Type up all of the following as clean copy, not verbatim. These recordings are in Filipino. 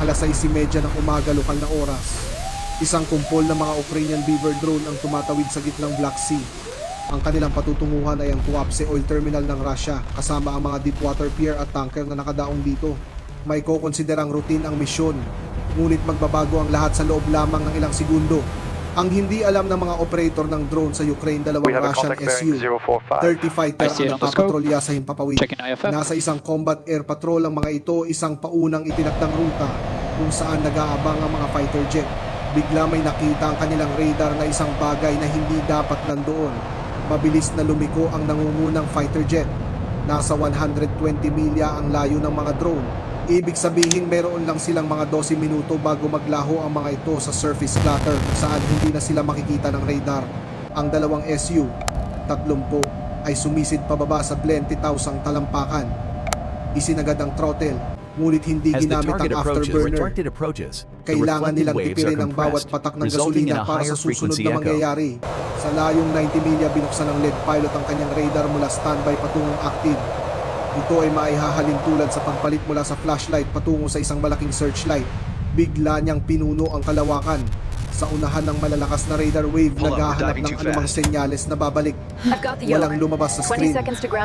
alas 6:30 ng umaga lokal na oras. Isang kumpol ng mga Ukrainian Beaver drone ang tumatawid sa gitnang Black Sea. Ang kanilang patutunguhan ay ang Tuapse Oil Terminal ng Russia kasama ang mga deepwater pier at tanker na nakadaong dito. May kokonsiderang routine ang misyon, ngunit magbabago ang lahat sa loob lamang ng ilang segundo. Ang hindi alam ng mga operator ng drone sa Ukraine, dalawang Russian Su-30 fighter ang nagpapatrolya sa himpapawid. Nasa isang combat air patrol ang mga ito, isang paunang itinakdang ruta kung saan nag-aabang ang mga fighter jet. Bigla may nakita ang kanilang radar na isang bagay na hindi dapat nandoon. Mabilis na lumiko ang nangungunang fighter jet. Nasa 120 milya ang layo ng mga drone. Ibig sabihin meron lang silang mga 12 minuto bago maglaho ang mga ito sa surface clutter saan hindi na sila makikita ng radar. Ang dalawang Su-30 ay sumisid pababa sa 20,000 talampakan. Isinagad ang throttle, ngunit hindi ginamit ang afterburner. Kailangan nilang tipirin ang bawat patak ng gasolina para sa susunod na mangyayari. Sa layong 90 milya binuksan ng lead pilot ang kanyang radar mula standby patungong active. Ito ay maihahalin tulad sa pagpalit mula sa flashlight patungo sa isang malaking searchlight. Bigla niyang pinuno ang kalawakan. Sa unahan ng malalakas na radar wave, naghahanap ng anumang senyales na babalik. Walang lumabas sa screen.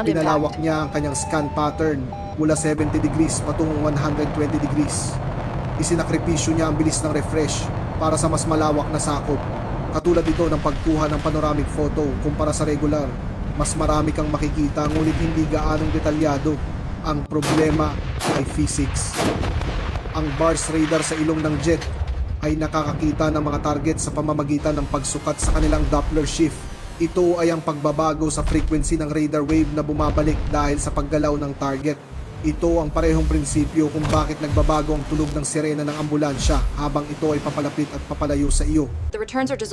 Pinalawak niya ang kanyang scan pattern mula 70 degrees patungong 120 degrees. Isinakripisyo niya ang bilis ng refresh para sa mas malawak na sakop. Katulad ito ng pagkuha ng panoramic photo kumpara sa regular. Mas marami kang makikita ngunit hindi gaanong detalyado. Ang problema ay physics. Ang bars radar sa ilong ng jet ay nakakakita ng mga target sa pamamagitan ng pagsukat sa kanilang Doppler shift. Ito ay ang pagbabago sa frequency ng radar wave na bumabalik dahil sa paggalaw ng target. Ito ang parehong prinsipyo kung bakit nagbabago ang tunog ng sirena ng ambulansya habang ito ay papalapit at papalayo sa iyo.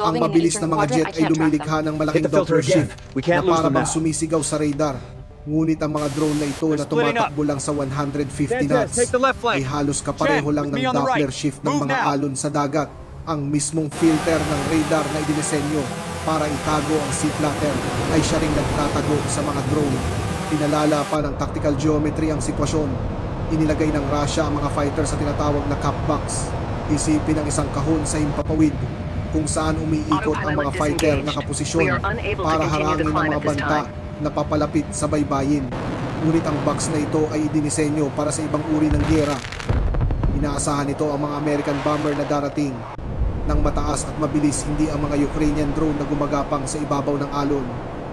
Ang mabilis na mga jet ay lumilikha ng malaking Doppler shift na para bang sumisigaw sa radar. Ngunit ang mga drone na ito na tumatakbo lang sa 150 knots ay halos kapareho lang ng Doppler shift ng mga alon sa dagat. Ang mismong filter ng radar na idinisenyo para itago ang sea platter ay siya ring nagtatago sa mga drone. Pinalala pa ng tactical geometry ang sitwasyon. Inilagay ng Russia ang mga fighter sa tinatawag na cap box. Isipin ang isang kahon sa himpapawid kung saan umiikot ang mga fighter na kaposisyon para harangin ang mga banta na papalapit sa baybayin. Ngunit ang box na ito ay idinisenyo para sa ibang uri ng giyera. Inaasahan nito ang mga American bomber na darating. Nang mataas at mabilis, hindi ang mga Ukrainian drone na gumagapang sa ibabaw ng alon.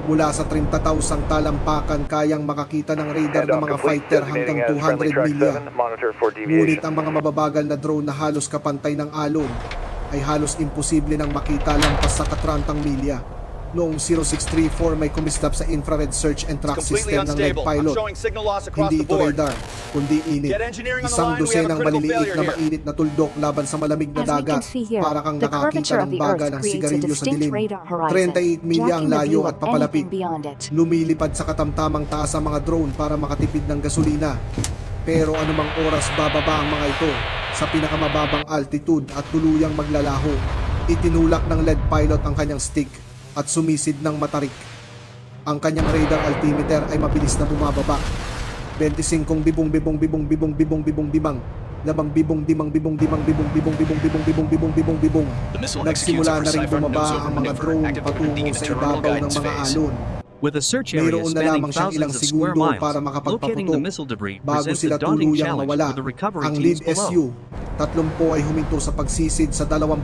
Mula sa 30,000 talampakan kayang makakita ng radar ng mga fighter hanggang 200 milya. Ngunit ang mga mababagal na drone na halos kapantay ng alon ay halos imposible nang makita lampas sa 30 milya. Noong 0634 may kumislap sa infrared search and track system ng lead pilot. Hindi ito radar, kundi init. Isang dosenang maliliit na mainit na tuldok laban sa malamig na dagat para kang nakakita ng baga ng sigarilyo sa dilim. 38 milya ang layo at papalapit. Lumilipad sa katamtamang taas ang mga drone para makatipid ng gasolina. Pero anumang oras bababa ang mga ito sa pinakamababang altitude at tuluyang maglalaho. Itinulak ng lead pilot ang kanyang stick at sumisid ng matarik. Ang kanyang radar altimeter ay mabilis na bumababa. 25 bibong bibong bibong bibong bibong bibong bibang labang bibong dimang bibong dimang bibong bibong bibong bibong bibong bibong bibong bibong. Nagsimula na rin bumaba ang mga drone patungo sa ibabaw ng mga alon. Mayroon na lamang siyang ilang segundo para makapagpaputok bago sila tuluyang mawala. Ang lead Su-30 ay huminto sa pagsisid sa 20,000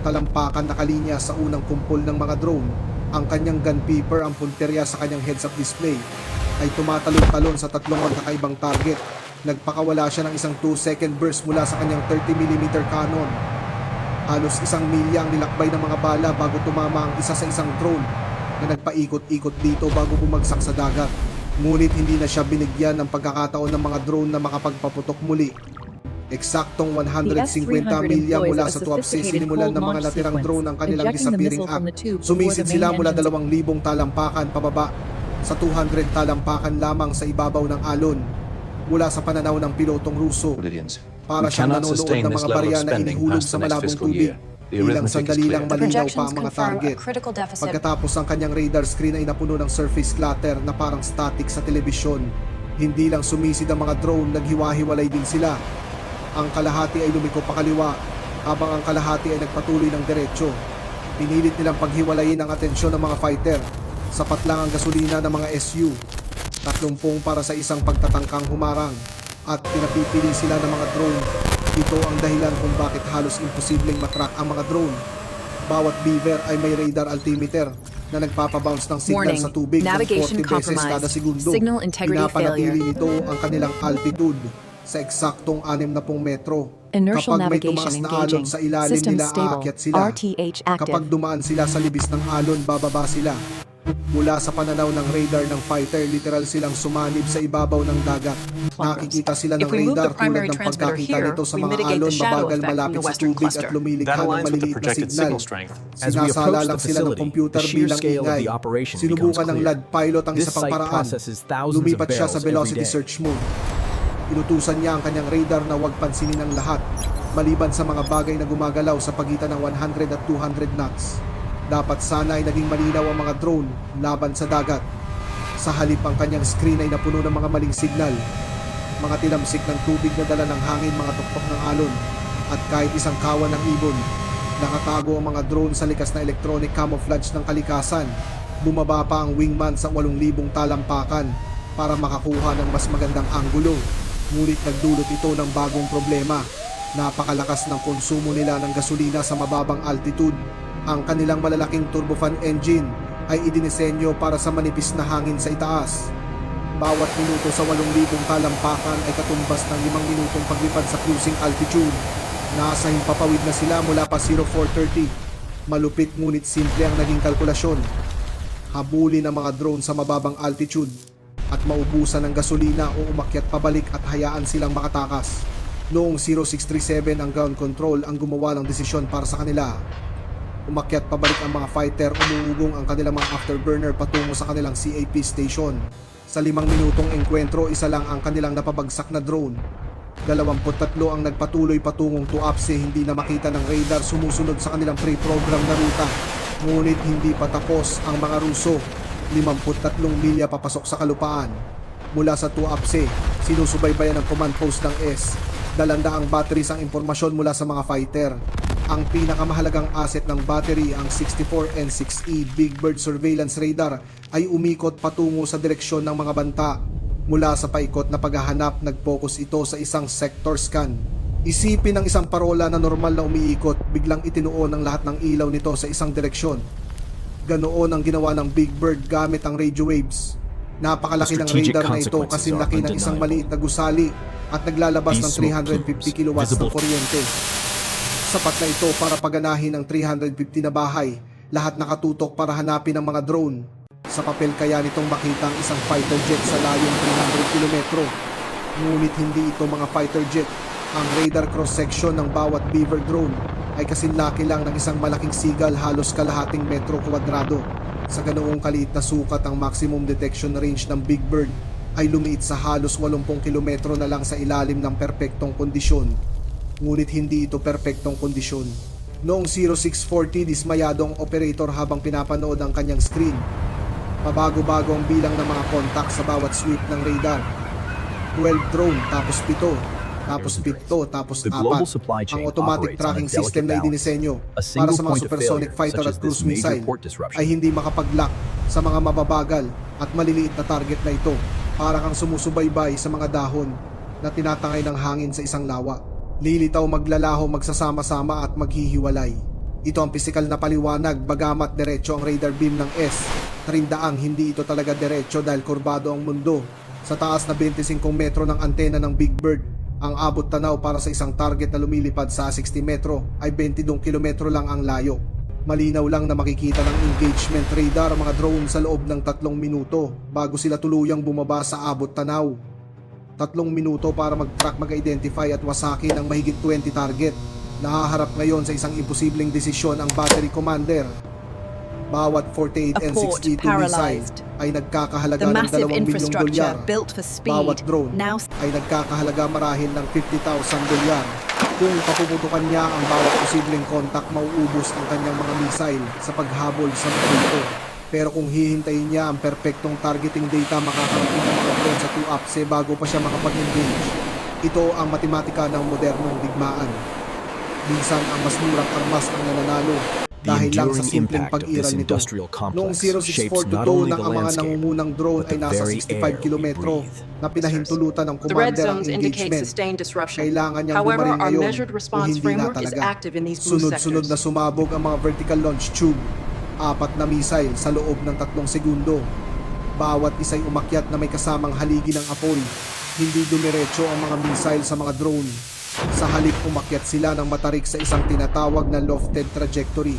talampakan na kalinya sa unang kumpol ng mga drone. Ang kanyang gunpipper, ang punterya sa kanyang heads-up display, ay tumatalon-talon sa tatlong magkakaibang target. Nagpakawala siya ng isang 2-second burst mula sa kanyang 30mm cannon. Halos 1 milya ang nilakbay ng mga bala bago tumama ang isa sa isang drone na nagpaikot-ikot dito bago bumagsak sa dagat. Ngunit hindi na siya binigyan ng pagkakataon ng mga drone na makapagpaputok muli. Eksaktong 150 milya mula sa Tuapse, sinimulan ng mga natirang drone ang kanilang disappearing act. Sumisid sila mula 2,000 talampakan pababa sa 200 talampakan lamang sa ibabaw ng alon. Mula sa pananaw ng pilotong Ruso, para siyang nanonood ng mga barya na inihulog sa malabong tubig. Ilang sandali lang malinaw pa ang mga target. Pagkatapos ang kanyang radar screen ay napuno ng surface clutter na parang static sa telebisyon. Hindi lang sumisid ang mga drone, naghiwa-hiwalay din sila. Ang kalahati ay lumiko pa kaliwa, habang ang kalahati ay nagpatuloy ng diretsyo. Pinilit nilang paghiwalayin ang atensyon ng mga fighter. Sapat lang ang gasolina ng mga SU. 30 para sa isang pagtatangkang humarang. At pinapipili sila ng mga drone. Ito ang dahilan kung bakit halos imposibleng matrack ang mga drone. Bawat beaver ay may radar altimeter na nagpapabounce ng signal Warning, sa tubig ng navigation 40 beses kada compromised. segundo. Signal integrity Pinapanatili failure. nito ang kanilang altitude sa eksaktong 60 metro. Inertial Kapag may navigation tumaas na alon engaging. sa ilalim System nila, stable. aakyat sila. RTH Kapag active. dumaan sila sa libis ng alon, bababa sila. Mula sa pananaw ng radar ng fighter, literal silang sumanib sa ibabaw ng dagat. Nakikita sila ng If we move radar the tulad primary ng transmitter pagkakita here, nito sa we mga mitigate alon, the shadow mabagal effect from malapit the sa western tubig at cluster. lumilikha That ng aligns with the maliliit na projected signal. signal strength. As we Sinasala approach the lang sila ng facility, computer the sheer bilang scale of ingay. the operation becomes Sinubukan ng clear. LAD pilot ang This isa pang site paraan. processes thousands of Lumipat siya sa barrels every velocity day. search mode. Inutusan niya ang kanyang radar na huwag pansinin ng lahat, maliban sa mga bagay na gumagalaw sa pagitan ng 100 at 200 knots. Dapat sana ay naging malinaw ang mga drone laban sa dagat. Sa halip ang kanyang screen ay napuno ng mga maling signal. Mga tilamsik ng tubig na dala ng hangin, mga tuktok ng alon, at kahit isang kawan ng ibon. Nakatago ang mga drone sa likas na electronic camouflage ng kalikasan. Bumaba pa ang wingman sa 8,000 talampakan para makakuha ng mas magandang anggulo. Ngunit nagdulot ito ng bagong problema. Napakalakas ng konsumo nila ng gasolina sa mababang altitude. Ang kanilang malalaking turbofan engine ay idinisenyo para sa manipis na hangin sa itaas. Bawat minuto sa 8,000 talampakan ay katumbas ng 5 minutong paglipad sa cruising altitude. Nasa himpapawid na sila mula pa 0430. Malupit ngunit simple ang naging kalkulasyon. Habulin ang mga drone sa mababang altitude at maubusan ng gasolina o umakyat pabalik at hayaan silang makatakas. Noong 0637 ang ground control ang gumawa ng desisyon para sa kanila. Umakyat pabalik ang mga fighter, umuugong ang kanilang mga afterburner patungo sa kanilang CAP station. Sa 5 minutong engkwentro, isa lang ang kanilang napabagsak na drone. 23 ang nagpatuloy patungong Tuapse, hindi na makita ng radar, sumusunod sa kanilang pre-program na ruta. Ngunit hindi pa tapos ang mga Ruso. 53 milya papasok sa kalupaan. Mula sa Tuapse, sinusubaybayan ng command post ng S. Dalandaang batteries ang impormasyon mula sa mga fighter. Ang pinakamahalagang asset ng battery, ang 64N6E Big Bird Surveillance Radar, ay umikot patungo sa direksyon ng mga banta. Mula sa paikot na paghahanap, nag-focus ito sa isang sector scan. Isipin ng isang parola na normal na umiikot, biglang itinuon ang lahat ng ilaw nito sa isang direksyon. Ganoon ang ginawa ng Big Bird gamit ang radio waves. Napakalaki ng radar na ito kasi laki ng isang maliit na gusali at naglalabas ng 350 kilowatts ng kuryente. Sapat na ito para paganahin ang 350 na bahay, lahat nakatutok para hanapin ang mga drone. Sa papel kaya nitong makita ang isang fighter jet sa layong 300 kilometro. Ngunit hindi ito mga fighter jet. Ang radar cross-section ng bawat beaver drone ay kasinlaki lang ng isang malaking seagull, halos kalahating metro kwadrado. Sa ganoong kaliit na sukat, ang maximum detection range ng Big Bird ay lumiit sa halos 80 kilometro na lang sa ilalim ng perpektong kondisyon. Ngunit hindi ito perpektong kondisyon. Noong 0640, dismayadong operator habang pinapanood ang kanyang screen. Pabago-bago ang bilang ng mga kontak sa bawat sweep ng radar. 12 drone, tapos 7, tapos 7, tapos 4. Ang automatic tracking system na idinisenyo para sa mga supersonic fighter at cruise missile ay hindi makapag-lock sa mga mababagal at maliliit na target na ito. Para kang sumusubaybay sa mga dahon na tinatangay ng hangin sa isang lawa. Lilitaw, maglalaho, magsasama-sama at maghihiwalay. Ito ang pisikal na paliwanag, bagamat diretso ang radar beam ng S. Tarindaang hindi ito talaga diretso dahil kurbado ang mundo. Sa taas na 25 metro ng antena ng Big Bird, ang abot tanaw para sa isang target na lumilipad sa 60 metro ay 22 kilometro lang ang layo. Malinaw lang na makikita ng engagement radar ang mga drone sa loob ng 3 minuto bago sila tuluyang bumaba sa abot tanaw. 3 minuto para mag-track, mag-identify at wasakin ang mahigit 20 target. Nahaharap ngayon sa isang imposibleng desisyon ang battery commander. Bawat 48 N6E2 missile ay nagkakahalaga The ng 2 massive milyong infrastructure dolyar. built for Bawat speed drone now ay nagkakahalaga marahil ng 50,000 dolyar. Kung papuputukan niya ang bawat posibleng kontak, mauubos ang kanyang mga missile sa paghabol sa mga ito. Pero kung hihintayin niya ang perpektong targeting data, makakarating ang mga drone sa Tuapse bago pa siya makapag-engage. Ito ang matematika ng modernong digmaan. Minsan ang mas murang armas ang nananalo The dahil lang sa enduring simpleng impact of this pag-iral nito. industrial Noong complex shapes 06422 not only nang the ang mga landscape, nangungunang drone but ay the nasa very 65 air we kilometro breathe. na pinahintulutan ng The red commander ang zones indicate engagement. sustained disruption. Kailangan niyang However, bumaril our ngayon measured o response hindi na framework is talaga. active in these blue Sunod-sunod na sectors. sumabog ang mga vertical launch tube. 4 na missile sa loob ng 3 segundo. Bawat isa'y umakyat na may kasamang haligi ng apoy. Hindi dumiretso ang mga missile sa mga drone. Sa halip umakyat sila ng matarik sa isang tinatawag na lofted trajectory.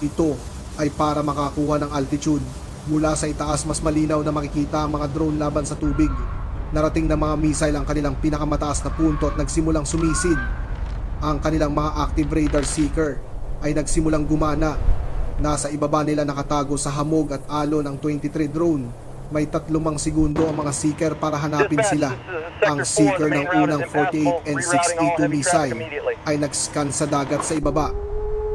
Ito ay para makakuha ng altitude. Mula sa itaas mas malinaw na makikita ang mga drone laban sa tubig. Narating ng mga missile ang kanilang pinakamataas na punto at nagsimulang sumisid. Ang kanilang mga active radar seeker ay nagsimulang gumana. Nasa ibaba nila nakatago sa hamog at alon ang 23 drone. May 3 segundo ang mga seeker para hanapin sila. Ang seeker ng unang 48 and 6E2 missile ay nag-scan sa dagat sa ibaba.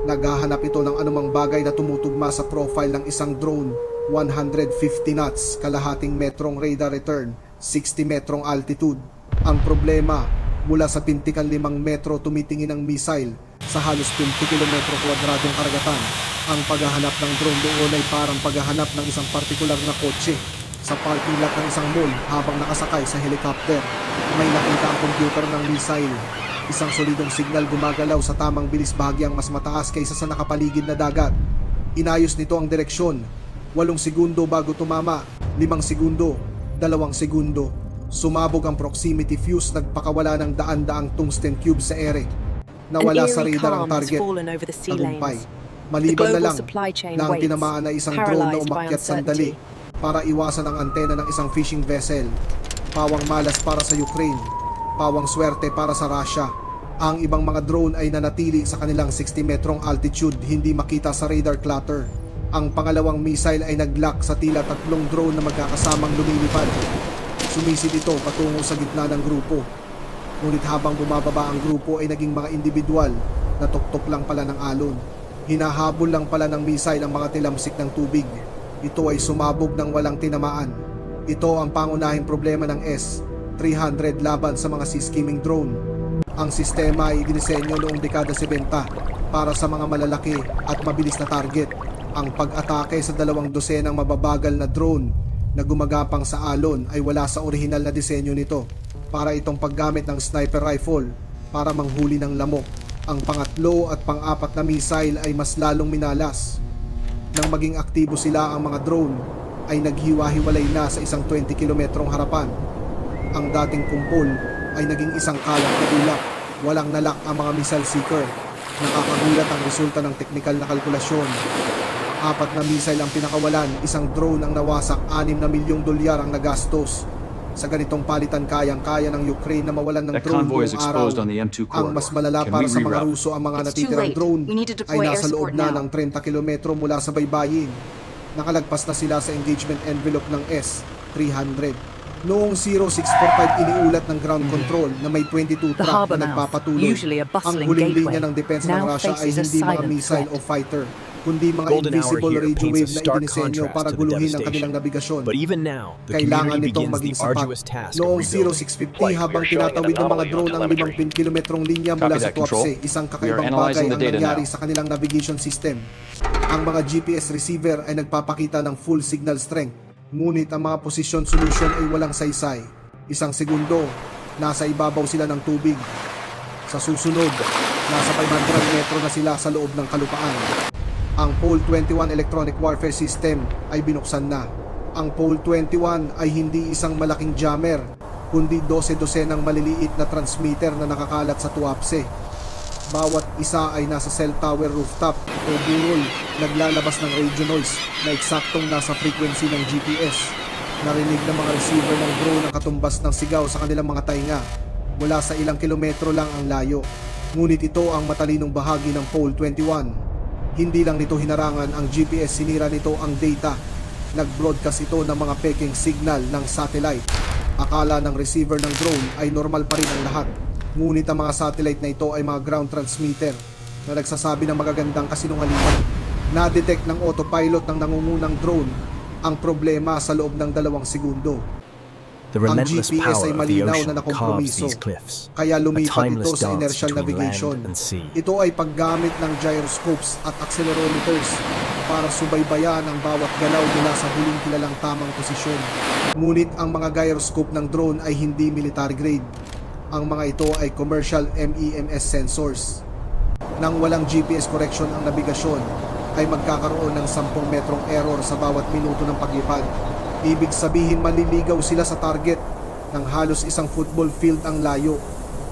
Naghahanap ito ng anumang bagay na tumutugma sa profile ng isang drone. 150 knots, kalahating metrong radar return, 60 metrong altitude. Ang problema, mula sa pintikan 5 metro tumitingin ang missile sa halos 20 kilometro kwadradong karagatan. Ang paghahanap ng drone doon ay parang paghahanap ng isang partikular na kotse sa parking lot ng isang mall habang nakasakay sa helicopter. May nakita ang computer ng missile. Isang solidong signal gumagalaw sa tamang bilis bahagyang mas mataas kaysa sa nakapaligid na dagat. Inayos nito ang direksyon. 8 segundo bago tumama, 5 segundo, 2 segundo. Sumabog ang proximity fuse, nagpakawala ng daan-daang tungsten cube sa ere. Nawala sa radar ang target. Tagumpay. Maliban na lang na ang tinamaan ay isang drone na umakyat sandali para iwasan ang antena ng isang fishing vessel. Pawang malas para sa Ukraine, pawang swerte para sa Russia. Ang ibang mga drone ay nanatili sa kanilang 60 metrong altitude, hindi makita sa radar clutter. Ang pangalawang missile ay nag-lock sa tila 3 drone na magkakasamang lumilipad. Sumisid ito patungo sa gitna ng grupo. Ngunit habang bumababa ang grupo ay naging mga individual na tuktok lang pala ng alon. Hinahabol lang pala ng missile ang mga tilamsik ng tubig. Ito ay sumabog ng walang tinamaan. Ito ang pangunahing problema ng S-300 laban sa mga sea skimming drone. Ang sistema ay dinisenyo noong dekada 70 para sa mga malalaki at mabilis na target. Ang pag-atake sa 2 dosenang mababagal na drone na gumagapang sa alon ay wala sa orihinal na disenyo nito. Para itong paggamit ng sniper rifle para manghuli ng lamok. Ang pangatlo at pang-4 na missile ay mas lalong minalas. Nang maging aktibo sila, ang mga drone ay naghiwa-hiwalay na sa isang 20 kilometrong harapan. Ang dating kumpol ay naging isang kalat na ulap. Walang nalak ang mga missile seeker. Nakakagulat ang resulta ng teknikal na kalkulasyon. 4 na missile ang pinakawalan, isang drone ang nawasak, 6 na milyong dolyar ang nagastos. Sa ganitong palitan, kayang-kaya ng Ukraine na mawalan ng That drone convoy is buong araw. exposed on the M2 Ang mas corridor. malala Can para we sa mga reroute? Ruso, ang mga It's too natitirang late. drone We need to ay deploy air nasa loob support na now. ng 30 kilometro mula sa baybayin. Nakalagpas na sila sa engagement envelope ng S-300. Noong 0645 iniulat ng ground control na may 22 The truck harbour na mouth, nagpapatuloy. usually a Ang bustling huling gateway, linya ng depensa ng now Russia ay faces a hindi mga silent missile threat. o fighter, kundi mga Golden hour invisible here radio paints a wave na stark idinisenyo contrast para to the guluhin ang devastation. kanilang nabigasyon. But even now, the Kailangan community nitong begins maging the sapat. arduous task of Noong rebuilding. 0650 habang tinatawid ng mga drone ang 5 kilometrong linya mula Copy sa that, Control. Tuapse, isang We are kakaibang analyzing bagay the ang data nangyari now. sa kanilang navigation system. Ang mga GPS receiver ay nagpapakita ng full signal strength, ngunit ang mga position solution ay walang saysay. 1 segundo, nasa ibabaw sila ng tubig. Sa susunod, nasa 500 metro na sila sa loob ng kalupaan. Ang Pole 21 electronic warfare system ay binuksan na. Ang Pole 21 ay hindi isang malaking jammer, kundi 12 ng maliliit na transmitter na nakakalat sa Tuapse. Bawat isa ay nasa cell tower rooftop o burol, naglalabas ng radio noise na eksaktong nasa frequency ng GPS. Narinig ng mga receiver ng drone ang katumbas ng sigaw sa kanilang mga tainga. Mula sa ilang kilometro lang ang layo. Ngunit ito ang matalinong bahagi ng Pole 21. Hindi lang nito hinarangan ang GPS, sinira nito ang data. Nag-broadcast ito ng mga peking signal ng satellite. Akala ng receiver ng drone ay normal pa rin ang lahat. Ngunit ang mga satellite na ito ay mga ground transmitter na nagsasabi ng magagandang kasinungalingan. Na-detect ng autopilot ng nangungunang drone ang problema sa loob ng 2 segundo. The Ang relentless GPS power ay of the malinaw ocean na carves nakompromiso, these cliffs, kaya a lumipat ito timeless sa dance inertial between navigation. land and sea. Ito ay paggamit ng gyroscopes at accelerometers para subaybayan ang bawat galaw mula sa huling kilalang tamang posisyon. Ngunit ang mga gyroscope ng drone ay hindi military grade. Ang mga ito ay commercial MEMS sensors. Nang walang GPS correction ang nabigasyon, ay magkakaroon ng 10 metrong error sa bawat minuto ng paglipad. Ibig sabihin maliligaw sila sa target ng halos isang football field ang layo.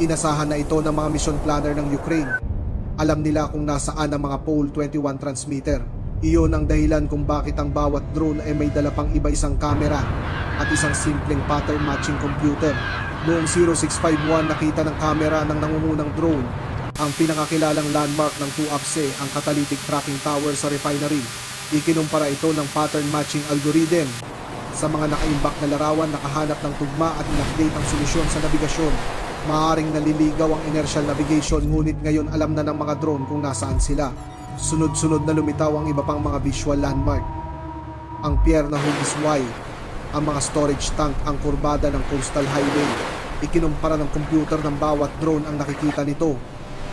Inasahan na ito ng mga mission planner ng Ukraine. Alam nila kung nasaan ang mga Pole 21 transmitter. Iyon ang dahilan kung bakit ang bawat drone ay may dala pang iba-isang camera at isang simpleng pattern matching computer. Noong 0651 nakita ng kamera ng nangungunang drone ang pinakakilalang landmark ng Tuapse, ang catalytic tracking tower sa refinery. Ikinumpara ito ng pattern matching algorithm. Sa mga nakaimbak na larawan, nakahanap ng tugma at in-update ang solusyon sa nabigasyon. Maaaring naliligaw ang inertial navigation, ngunit ngayon alam na ng mga drone kung nasaan sila. Sunod-sunod na lumitaw ang iba pang mga visual landmark. Ang pier na Hugis Y, ang mga storage tank, ang kurbada ng coastal highway. Ikinumpara ng computer ng bawat drone ang nakikita nito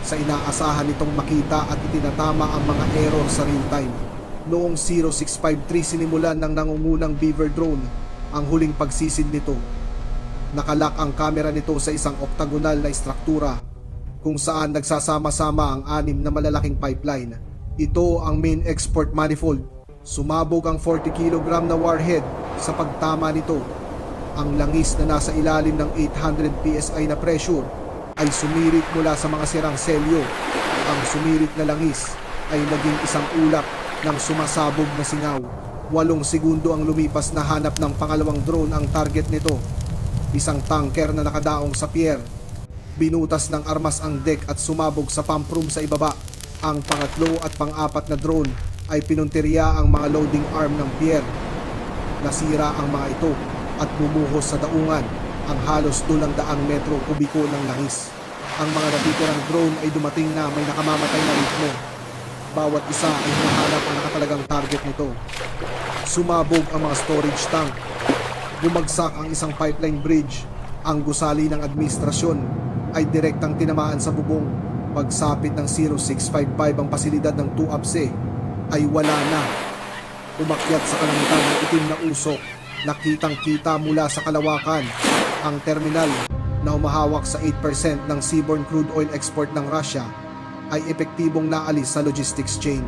sa inaasahan nitong makita at itinatama ang mga error sa real time. Noong 0653 sinimulan ng nangungunang Beaver drone ang huling pagsisid nito. Nakalak ang kamera nito sa isang octagonal na istruktura kung saan nagsasama-sama ang 6 na malalaking pipeline. Ito ang main export manifold. Sumabog ang 40 kg na warhead sa pagtama nito. Ang langis na nasa ilalim ng 800 PSI na pressure ay sumirit mula sa mga sirang selyo. Ang sumirit na langis ay naging isang ulap ng sumasabog na singaw. 8 segundo ang lumipas na hanap ng pangalawang drone ang target nito. Isang tanker na nakadaong sa pier. Binutas ng armas ang deck at sumabog sa pump room sa ibaba. Ang pangatlo at pang-apat na drone ay pinuntirya ang mga loading arm ng pier. Nasira ang mga ito at bumuhos sa daungan ang halos 200 metro kubiko ng langis. Ang mga natitirang drone ay dumating na may nakamamatay na ritmo. Bawat isa ay hinahanap ang nakatalagang target nito. Sumabog ang mga storage tank. Bumagsak ang isang pipeline bridge. Ang gusali ng administrasyon ay direktang tinamaan sa bubong. Pagsapit ng 0655 ang pasilidad ng Tuapse ay wala na. Umakyat sa kalangitan ng itim na usok. Nakitang-kita mula sa kalawakan ang terminal na humahawak sa 8% ng seaborne crude oil export ng Russia ay epektibong naalis sa logistics chain.